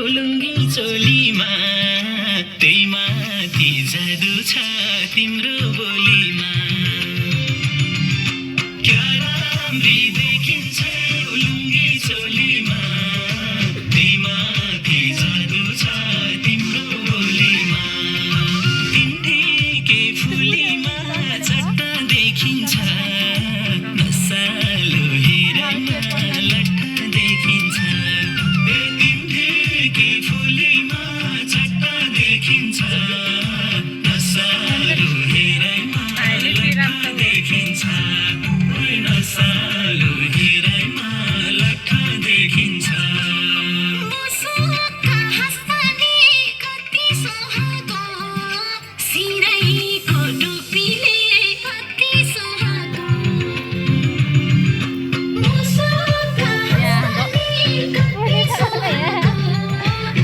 उलुङ्गी चोलीमा त्यही माथि जादु छ तिम्रो बोलीमा क्या राम्री देखिन्छ उलुङ्गी चोलीमा त्यही माथि जादु छ तिम्रो बोलीमा तिनकै फुलीमा चट्ट देखिन्छ नसालो हेरामा लट्ठ देखिन्छ फुलीमा चट्ट देखिन्छ नसालु हेराइमा लट्ठ देखिन्छ नसालु हेराइमा लट्ठ देखिन्छ मुसुक्का हाँस्ने कति सुहाएको सिराइको टोपीले कति सुहाएको मुसुक्का हाँस्ने कति सुहाएको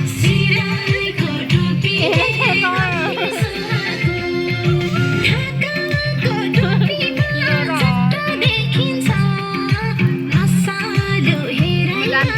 देखिन्छ नसालु हेराइमा